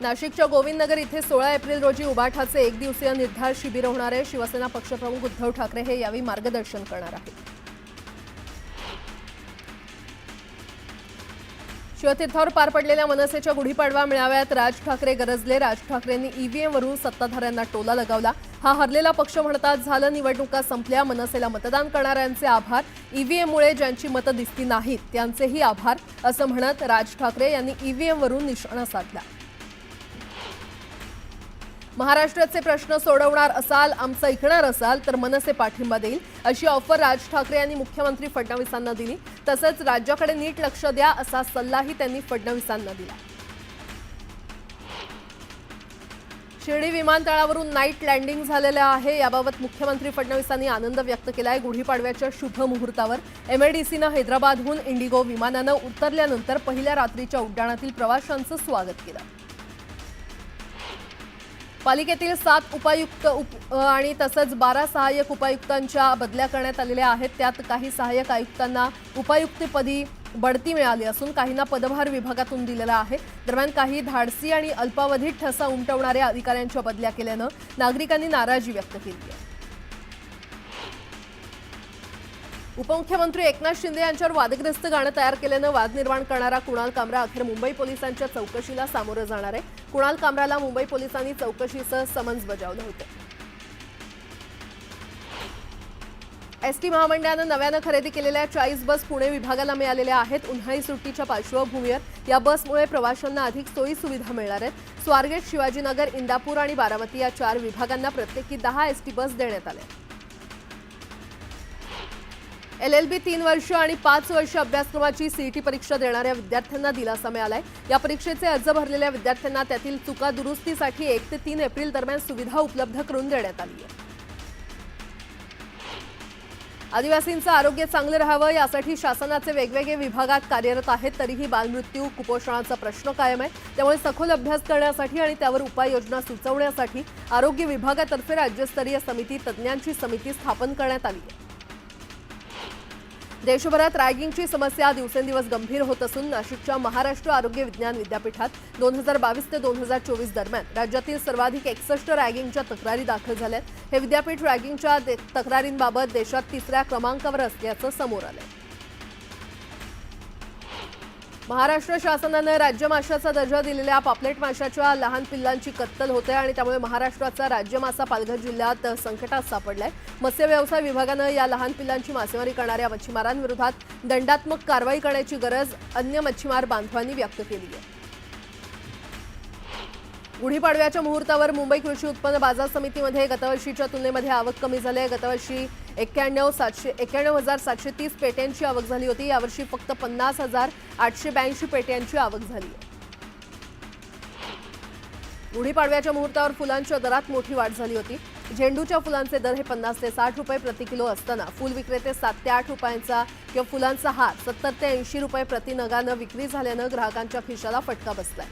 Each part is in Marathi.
नाशिकच्या गोविंदनगर इथे 16 एप्रिल रोजी उबाठाचे एक दिवसीय निर्धार शिबिर होणार आहे। शिवसेना पक्षप्रमुख उद्धव ठाकरे हे यावेळी मार्गदर्शन करणार आहेत। शिवतीर्थावर पार पडलेल्या मनसेच्या गुढीपाडवा मेळाव्यात राज ठाकरे गरजले। राज ठाकरेंनी ईव्हीएमवरून सत्ताधाऱ्यांना टोला लगावला। हा हरलेला पक्ष म्हणतात झालं निवडणुका संपल्या, मनसेला मतदान करणाऱ्यांचे आभार, ईव्हीएममुळे ज्यांची मतं दिसती नाहीत त्यांचेही आभार असं म्हणत राज ठाकरे यांनी ईव्हीएमवरून निशाणा साधला। महाराष्ट्राचे प्रश्न सोडवणार असाल, आमचं ऐकणार असाल तर मनसे पाठिंबा देईल अशी ऑफर राज ठाकरे यांनी मुख्यमंत्री फडणवीसांना दिली। तसंच राज्याकडे नीट लक्ष द्या असा सल्लाही त्यांनी फडणवीसांना दिला। शिर्डी विमानतळावरून नाईट लँडिंग झालेलं आहे, याबाबत मुख्यमंत्री फडणवीसांनी आनंद व्यक्त केलाय। गुढीपाडव्याच्या शुभ मुहूर्तावर एमआयडीसीनं हैदराबादहून इंडिगो विमानानं उतरल्यानंतर पहिल्या रात्रीच्या उड्डाणातील प्रवाशांचं स्वागत केलं। पालिकेतील 7 उपायुक्त आणि तसंच 12 सहाय्यक उपायुक्तांच्या बदल्या करण्यात आलेल्या आहेत। त्यात काही सहाय्यक आयुक्तांना उपायुक्तपदी बढती मिळाली असून काहींना पदभार विभागातून दिलेला आहे। दरम्यान काही धाडसी आणि अल्पावधीत ठसा उमटवणाऱ्या अधिकाऱ्यांच्या बदल्या केल्यानं नागरिकांनी नाराजी व्यक्त केली आहे। उपमुख्यमंत्री एकनाथ शिंदे यांच्यावर वादग्रस्त गाणं तयार केल्यानं वाद निर्माण करणारा कुणाल कामरा अखेर मुंबई पोलिसांच्या चौकशीला सामोरं जाणार आहे। कुणाल कामराला मुंबई पोलिसांनी चौकशीचं समन्स बजावलं होतं। एसटी महामंडळानं नव्यानं खरेदी केलेल्या 40 बस पुणे विभागाला मिळालेल्या आहेत। उन्हाळी सुट्टीच्या पार्श्वभूमीवर या बसमुळे प्रवाशांना अधिक सोयी सुविधा मिळणार आहेत। स्वारगेट, शिवाजीनगर, इंदापूर आणि बारामती या 4 विभागांना प्रत्येकी 10 एसटी बस देण्यात आल्या। LLB 3 वर्ष आणि 5 वर्ष अभ्यासक्रमाची सीईटी परीक्षा देणाऱ्या विद्यार्थ्यांना दिलासा मिळालाय। या परीक्षेचे अर्ज भरलेल्या विद्यार्थ्यांना त्यातील चुका दुरुस्तीसाठी 1 ते 3 एप्रिल दरम्यान सुविधा उपलब्ध करून देण्यात आली आहे। आदिवासींचं आरोग्य चांगलं राहावं यासाठी शासनाचे वेगवेगळे विभागात कार्यरत आहेत, तरीही बालमृत्यू, कुपोषणाचा प्रश्न कायम आहे। त्यामुळे सखोल अभ्यास करण्यासाठी आणि त्यावर उपाययोजना सुचवण्यासाठी आरोग्य विभागातर्फे राज्यस्तरीय समिती, तज्ज्ञांची समिती स्थापन करण्यात आली आहे। देशभरात रॅगिंगची समस्या दिवसेंदिवस गंभीर होत असून नाशिकच्या महाराष्ट्र आरोग्य विज्ञान विद्यापीठात 2022 ते 2024 दरम्यान राज्यातील सर्वाधिक 61 रॅगिंगच्या तक्रारी दाखल झाल्यात। हे विद्यापीठ रॅगिंगच्या तक्रारींबाबत देशात 3ऱ्या क्रमांकावर असल्याचं समोर आलंय। महाराष्ट्र शासनानं राज्य माशाचा दर्जा दिलेल्या पापलेट माशाच्या लहान पिल्लांची कत्तल होते आणि त्यामुळे महाराष्ट्राचा राज्य मासा पालघर जिल्ह्यात संकटात सापडलाय। मत्स्य व्यवसाय विभागानं या लहान पिल्लांची मासेमारी करणाऱ्या मच्छीमारांविरोधात दंडात्मक कारवाई करण्याची गरज अन्य मच्छीमार बांधवांनी व्यक्त केली आहे। गुढीपाडव्याच्या मुहूर्तावर मुंबई कृषी उत्पन्न बाजार समितीमध्ये गतवर्षीच्या तुलनेमध्ये आवक कमी झाली आहे। गतवर्षी 91,730 पेट्यांची आवक झाली होती, यावर्षी फक्त 50,882 पेट्यांची आवक झाली आहे। गुढीपाडव्याच्या मुहूर्तावर फुलांच्या दरात मोठी वाढ झाली होती। झेंडूच्या फुलांचे दर हे 50 ते 60 रुपये प्रति किलो असताना फुल विक्रेते 7 ते 8 रुपयांचा किंवा फुलांचा हार 70 ते 80 रुपये प्रति नगानं विक्री झाल्यानं ग्राहकांच्या खिशाला फटका बसलाय।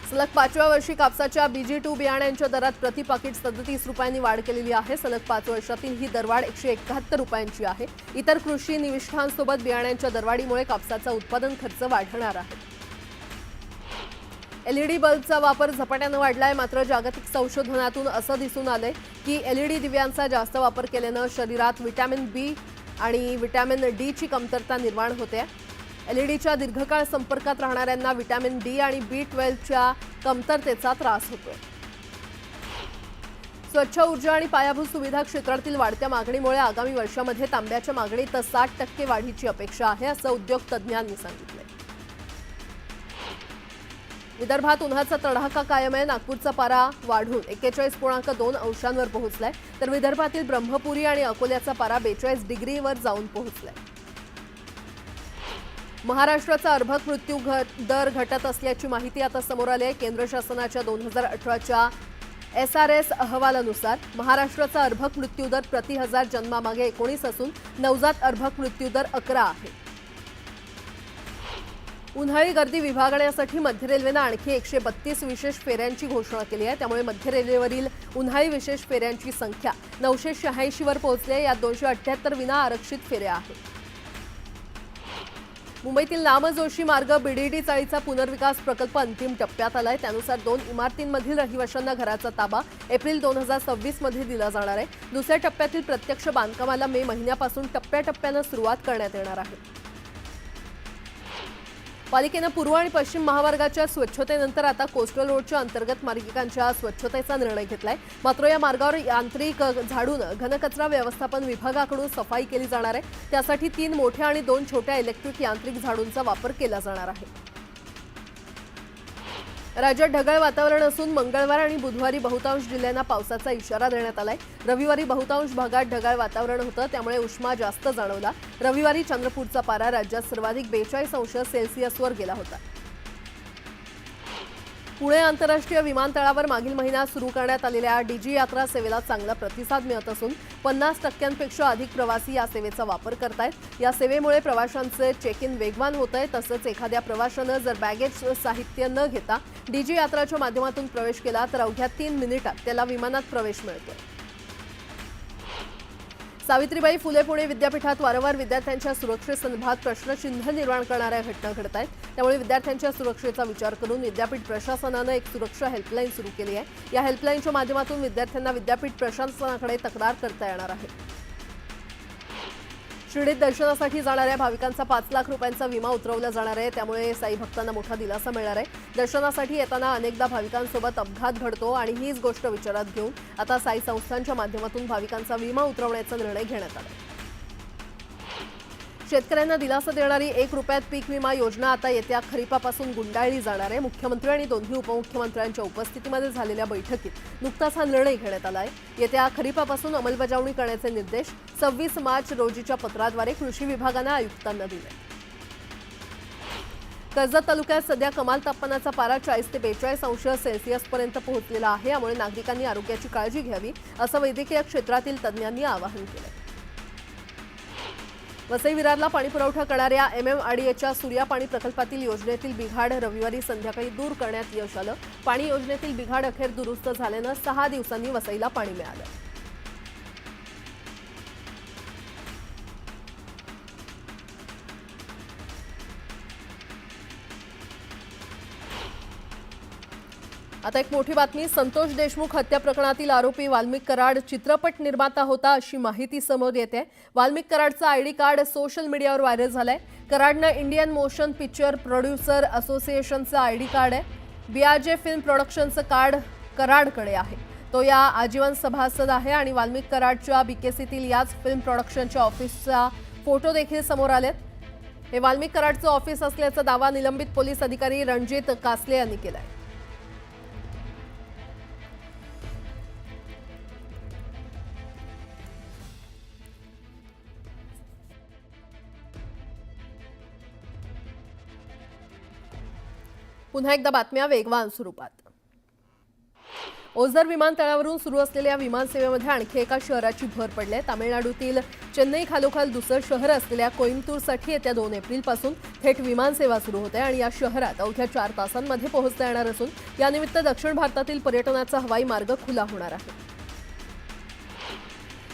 सलग 5व्या वर्षी कापसाच्या BG2 बियाण्यांच्या दरात प्रति पाकिट 37 रुपयांनी वाढ केलेली आहे। सलग 5 वर्षातील ही दरवाढ 171 रुपयांची आहे। इतर कृषी निविष्ठांसोबत बियाण्यांच्या दरवाढीमुळे कापसाचा उत्पादन खर्च वाढणार आहे। LED बल्बचा वापर झपाट्यानं वाढलाय, मात्र जागतिक संशोधनातून असं दिसून आलंय की LED दिव्यांचा जास्त वापर केल्यानं शरीरात व्हिटॅमिन B आणि व्हिटॅमिन D ची कमतरता निर्माण होते। LEDच्या दीर्घकाळ संपर्कात राहणाऱ्यांना व्हिटॅमिन D आणि B12च्या कमतरतेचा त्रास होतोय। स्वच्छ ऊर्जा आणि पायाभूत सुविधा क्षेत्रातील वाढत्या मागणीमुळे आगामी वर्षामध्ये तांब्याच्या मागणीत 60% वाढीची अपेक्षा आहे, असं उद्योग तज्ज्ञांनी सांगितलंय। विदर्भात उन्हाचा तडाखा कायम आहे। नागपूरचा पारा वाढून 41.2 अंशांवर पोहोचलाय, तर विदर्भातील ब्रह्मपुरी आणि अकोल्याचा पारा 42 डिग्रीवर जाऊन पोहोचलाय। महाराष्ट्राचा अर्भक मृत्यू दर घटत असल्याची माहिती आता समोर आली आहे। केंद्र शासनाच्या 2018च्या SRS अहवालानुसार महाराष्ट्राचा अर्भक मृत्यू दर प्रति 1000 जन्मामागे 19 असून नवजात अर्भक मृत्यू दर 11 आहे। उन्हाळी गर्दी विभागण्यासाठी मध्य रेल्वेनं आणखी 132 विशेष फेऱ्यांची घोषणा केली आहे। त्यामुळे मध्य रेल्वेवरील उन्हाळी विशेष फेऱ्यांची संख्या 986 वर पोहोचली आहे। यात 278 विना आरक्षित फेऱ्या आहेत। मुंबईतील नामजोशी मार्ग बीडीडी चाळीचा पुनर्विकास प्रकल्प अंतिम टप्प्यात आलाय। त्यानुसार 2 इमारतींमधील रहिवाशांना घराचा ताबा एप्रिल 2026 मध्ये दिला जाणार आहे। दुसऱ्या टप्प्यातील प्रत्यक्ष बांधकामाला मे महिन्यापासून टप्प्याटप्प्याने सुरुवात करण्यात येणार आहे। पालिकेने पूर्व आणि पश्चिम महामार्गाच्या स्वच्छतेनंतर आता कोस्टल रोडच्या अंतर्गत मार्गिकांच्या स्वच्छतेचा निर्णय घेतलाय। मात्र या मार्गावर यांत्रिक झाडून घनकचरा व्यवस्थापन विभागाकडून सफाई केली जाणार आहे। त्यासाठी 3 मोठ्या आणि 2 छोट्या इलेक्ट्रिक यांत्रिक झाडूंचा वापर केला जाणार आहे। राज्यात ढगाळ वातावरण असून मंगळवार आणि बुधवारी बहुतांश जिल्ह्यांना पावसाचा इशारा देण्यात आलाय। रविवारी बहुतांश भागात ढगाळ वातावरण होतं, त्यामुळे उष्मा जास्त जाणवला। रविवारी चंद्रपूरचा पारा राज्यात सर्वाधिक 42°C वर गेला होता। पुणे आंतरराष्ट्रीय विमानतळावर मागील महिन्यात सुरू करण्यात आलेल्या डीजी यात्रा सेवेला चांगला प्रतिसाद मिळत असून 50%पेक्षा अधिक प्रवासी या सेवेचा वापर करतायत। या सेवेमुळे प्रवाशांचे चेक इन वेगवान होतंय। तसंच एखाद्या प्रवाशानं जर बॅगेज साहित्य न घेता डीजी यात्राच्या माध्यमातून प्रवेश केला तर अवघ्या 3 मिनिटात त्याला विमानात प्रवेश मिळतो। सावित्रीबाई फुले पुणे विद्यापीठात वारंवार विद्यार्थ्यांच्या सुरक्षेसंदर्भात प्रश्नचिन्ह निर्माण करणाऱ्या घटना घडत आहेत। त्यामुळे विद्यार्थ्यांच्या सुरक्षेचा विचार करून विद्यापीठ प्रशासनानं एक सुरक्षा हेल्पलाईन सुरू केली आहे। या हेल्पलाईनच्या माध्यमातून विद्यार्थ्यांना विद्यापीठ प्रशासनाकडे तक्रार करता येणार आहे। शिर्डीत दर्शनासाठी जाणाऱ्या भाविकांचा 5 लाख रुपयांचा विमा उतरवला जाणार आहे। त्यामुळे साई भक्तांना मोठा दिलासा मिळणार आहे। दर्शनासाठी येताना अनेकदा भाविकांसोबत अपघात घडतो आणि हीच गोष्ट विचारात घेऊन आता साई संस्थांच्या माध्यमातून भाविकांचा विमा उतरवण्याचा निर्णय घेण्यात आला। शेतकऱ्यांना दिलासा देणारी 1 रुपयात पीक विमा योजना आता येत्या खरीपापासून गुंडाळली जाणार आहे। मुख्यमंत्री आणि दोन्ही उपमुख्यमंत्र्यांच्या उपस्थितीमध्ये झालेल्या बैठकीत नुकताच हा निर्णय घेण्यात आला आहे। येत्या खरीपापासून अंमलबजावणी करण्याचे निर्देश 26 मार्च रोजीच्या पत्राद्वारे कृषी विभागानं आयुक्तांना दिले। कर्जत तालुक्यात सध्या कमाल तापमानाचा पारा 40 ते 42°C पर्यंत पोहोचलेला आहे। यामुळे नागरिकांनी आरोग्याची काळजी घ्यावी असं वैद्यकीय क्षेत्रातील तज्ज्ञांनी आवाहन केलं। वसई विरारला पाणी पुरवठा करणाऱ्या MMRDAच्या सूर्या पाणी प्रकल्पातील योजनेतील बिघाड रविवारी संध्याकाळी दूर करण्यात यश आलं। पाणी योजनेतील बिघाड अखेर दुरुस्त झाल्यानं 6 दिवसांनी वसईला पाणी मिळालं। आता एक मोठी बातमी। संतोष देशमुख हत्या प्रकरणातील आरोपी वाल्मिक कराड चित्रपट निर्माता होता अशी माहिती समोर येते। वाल्मिक कराडचा आयडी कार्ड सोशल मीडियावर व्हायरल झालंय। कराडनं इंडियन मोशन पिक्चर प्रोड्युसर असोसिएशनचं आयडी कार्ड आहे। BRJ फिल्म प्रोडक्शनचं कार्ड कराडकडे आहे। तो या आजीवन सभासद आहे आणि वाल्मिक कराडच्या BKCतील याच फिल्म प्रोडक्शनच्या ऑफिसचा फोटो देखील समोर आलेत। हे वाल्मिक कराडचं ऑफिस असल्याचा दावा निलंबित पोलीस अधिकारी रणजित कासले यांनी केलाय। पुन्हा एकदा बातम्या वेगवान स्वरूपात। ओझर विमानतळावरून सुरू असलेल्या विमानसेवेमध्ये आणखी एका शहराची भर पडली आहे। तामिळनाडूतील चेन्नई खालोखाल दुसरं शहर असलेल्या कोईम्बतूरसाठी येत्या 2 एप्रिलपासून थेट विमानसेवा सुरू होते आणि या शहरात अवघ्या 4 तासांमध्ये पोहोचता येणार असून यानिमित्त दक्षिण भारतातील पर्यटनाचा हवाई मार्ग खुला होणार आहे।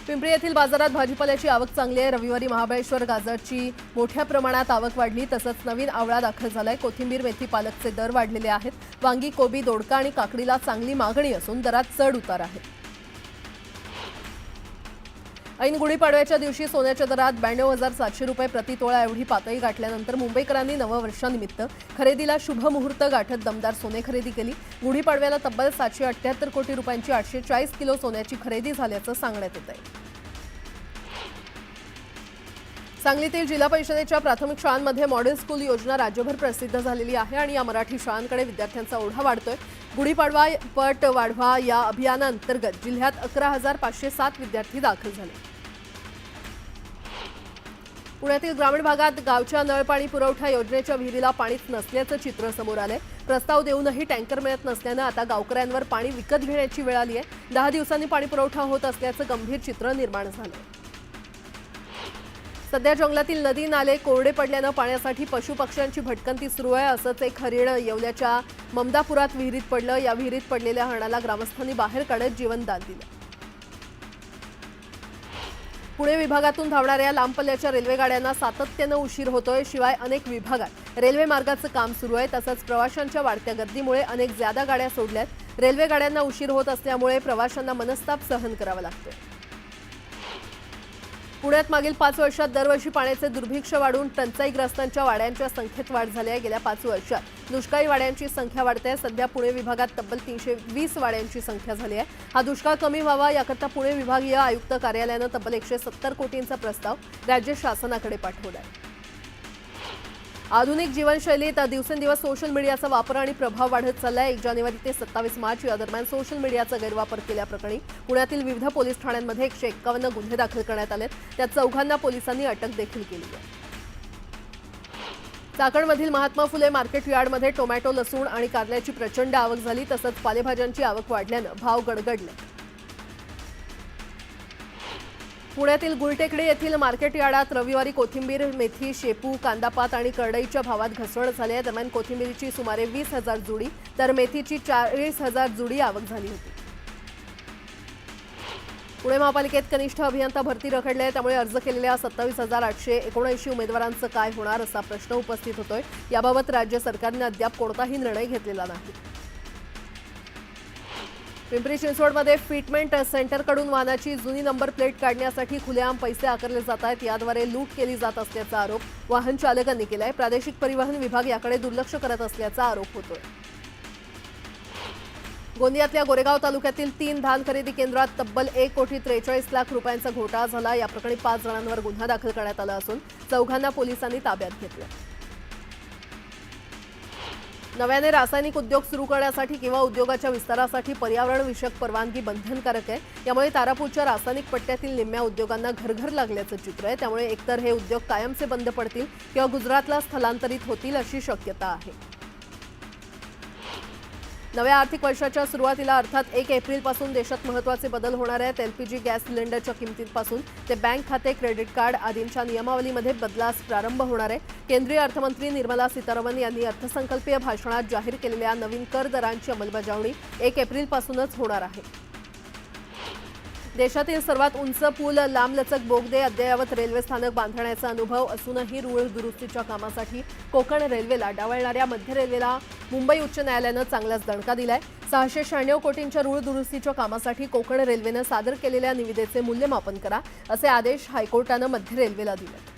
पिंपरी येथील बाजारात भाजीपाल्याची आवक चांगली आहे। रविवारी महाबळेश्वर गाजरची मोठ्या प्रमाणात आवक वाढली। तसंच नवीन आवळा दाखल झालाय। कोथिंबीर मेथी पालकचे दर वाढलेले आहेत। वांगी कोबी दोडका आणि काकडीला चांगली मागणी असून दरात चढ उतार आहे। ऐन गुढीपाडव्याच्या दिवशी सोन्याच्या दरात 92,700 रुपये प्रति तोळा एवढी पातळी गाठल्यानंतर मुंबईकरांनी नववर्षानिमित्त खरेदीला शुभ मुहूर्त गाठत दमदार सोने खरेदी केली। गुढीपाडव्याला तब्बल 778 कोटी रुपयांची 840 किलो सोन्याची खरेदी झाल्याचं सांगण्यात येत आहे। सांगलीतील जिल्हा परिषदेच्या प्राथमिक शाळांमध्ये मॉडेल स्कूल योजना राज्यभर प्रसिद्ध झालेली आहे आणि या मराठी शाळांकडे विद्यार्थ्यांचा ओढा वाढतोय। गुढीपाडवा पट वाढवा या अभियानांतर्गत जिल्ह्यात 11,507 विद्यार्थी दाखल झाले। पुण्यातील ग्रामीण भागात गावच्या नळपाणी पुरवठा योजनेच्या विहिरीला पाणीच नसल्याचं चित्र समोर आलंय। प्रस्ताव देऊनही टँकर मिळत नसल्यानं आता गावकऱ्यांवर पाणी विकत घेण्याची वेळ आली आहे। 10 दिवसांनी पाणी पुरवठा होत असल्याचं गंभीर चित्र निर्माण झालंय। सध्या जंगलातील नदी नाले कोरडे पडल्यानं पाण्यासाठी पशुपक्ष्यांची भटकंती सुरू आहे। असंच एक हरिण येवल्याच्या ममदापुरात विहिरीत पडलं। या विहिरीत पडलेल्या हरणाला ग्रामस्थांनी बाहेर काढत जीवनदान दिलं। पुणे विभागातून धावणाऱ्या लांब पल्ल्याच्या रेल्वे गाड्यांना सातत्यानं उशीर होतोय। शिवाय अनेक विभागात रेल्वे मार्गाचं काम सुरू आहे। तसंच प्रवाशांच्या वाढत्या गर्दीमुळे अनेक ज्यादा गाड्या सोडल्यात। रेल्वे गाड्यांना उशीर होत असल्यामुळे प्रवाशांना मनस्ताप सहन करावा लागतोय। पुण्यात मागील 5 वर्षात दरवर्षी पाण्याचे दुर्भिक्ष वाढून टंचाईग्रस्तांच्या वाड्यांच्या संख्येत वाढ झाली आहे। गेल्या 5 वर्षात दुष्काळी वाड्यांची संख्या वाढते आहे। सध्या पुणे विभागात तब्बल 320 वाड्यांची संख्या झाली आहे। हा दुष्काळ कमी व्हावा याकरता पुणे विभागीय आयुक्त कार्यालयानं तब्बल 170 कोटींचा प्रस्ताव राज्य शासनाकडे पाठवला आहे। आधुनिक जीवनशैलीत दिवसेंदिवस सोशल मीडियाचा वापर आणि प्रभाव वाढत चाललाय। 1 जानेवारी ते 27 मार्च या दरम्यान सोशल मीडियाचा गैरवापर केल्याप्रकरणी पुण्यातील विविध पोलीस ठाण्यांमध्ये 151 गुन्हे दाखल करण्यात आलेत। त्यात 4 पोलिसांनी अटक देखील केली आहे। चाकणमधील महात्मा फुले मार्केट यार्डमध्ये टोमॅटो, लसूण आणि कारल्याची प्रचंड आवक झाली। तसंच पालेभाज्यांची आवक वाढल्यानं भाव गडगडले। पुण्यातील गुलटेकडी येथील मार्केट यार्डात रविवारी कोथिंबीर, मेथी, शेपू, कांदापात आणि करडईच्या भावात घसरण झाली आहे। दरम्यान कोथिंबीरीची सुमारे 20,000 जुडी तर मेथीची 40,000 जुडी आवक झाली होती। पुणे महापालिकेत कनिष्ठ अभियंता भरती रखडली आहे। त्यामुळे अर्ज केलेल्या 27,879 उमेदवारांचं काय होणार असा प्रश्न उपस्थित होतोय। याबाबत राज्य सरकारने अद्याप कोणताही निर्णय घेतलेला नाही। पिंपरी चिंचवडमध्ये फिटमेंट सेंटरकडून वाहनाची जुनी नंबर प्लेट काढण्यासाठी खुलेआम पैसे आकारले जात आहेत। याद्वारे लूट केली जात असल्याचा आरोप वाहन चालकांनी केलाय। प्रादेशिक परिवहन विभाग याकडे दुर्लक्ष करत असल्याचा आरोप होतोय। गोंदियातल्या गोरेगाव तालुक्यातील 3 धान खरेदी केंद्रात तब्बल 1,43,00,000 रुपयांचा घोटाळा झाला। या प्रकरणी 5 जणांवर गुन्हा दाखल करण्यात आला असून 4 पोलिसांनी ताब्यात घेतलं। नव्याने रासायनिक उद्योग सुरू करण्यासाठी किंवा उद्योगाच्या विस्तारासाठी पर्यावरण विषयक परवानगी बंधनकारक आहे। यामुळे तारापूरच्या रासायनिक पट्ट्यातील निम्म्या उद्योगांना घरघर लागल्याचं चित्र आहे। त्यामुळे एकतर हे उद्योग कायमचे बंद पडतील किंवा गुजरातला स्थलांतरित होतील अशी शक्यता आहे। नव्या आर्थिक वर्षाच्या सुरुवातीला अर्थात 1 एप्रिलपासून देशात महत्त्वाचे बदल होणार आहेत। एलपीजी गॅस सिलेंडरच्या किमतींपासून ते बँक खाते, क्रेडिट कार्ड आदींच्या नियमावलीमध्ये बदलास प्रारंभ होणार आहे। केंद्रीय अर्थमंत्री निर्मला सीतारामन यांनी अर्थसंकल्पीय भाषणात जाहीर केलेल्या नवीन कर दरांची अंमलबजावणी 1 एप्रिलपासूनच होणार आहे। देशातील सर्वात उंच पूल, लांबलचक बोगदे, अद्ययावत रेल्वे स्थानक बांधण्याचा अनुभव असूनही रुळ दुरुस्तीच्या कामासाठी कोकण रेल्वेला डावलणाऱ्या मध्य रेल्वेला मुंबई उच्च न्यायालयानं चांगलाच दणका दिलाय। 696 कोटींच्या रुळ दुरुस्तीच्या कामासाठी कोकण रेल्वेनं सादर केलेल्या निविदेचे मूल्यमापन करा असे आदेश हायकोर्टानं मध्य रेल्वेला दिले।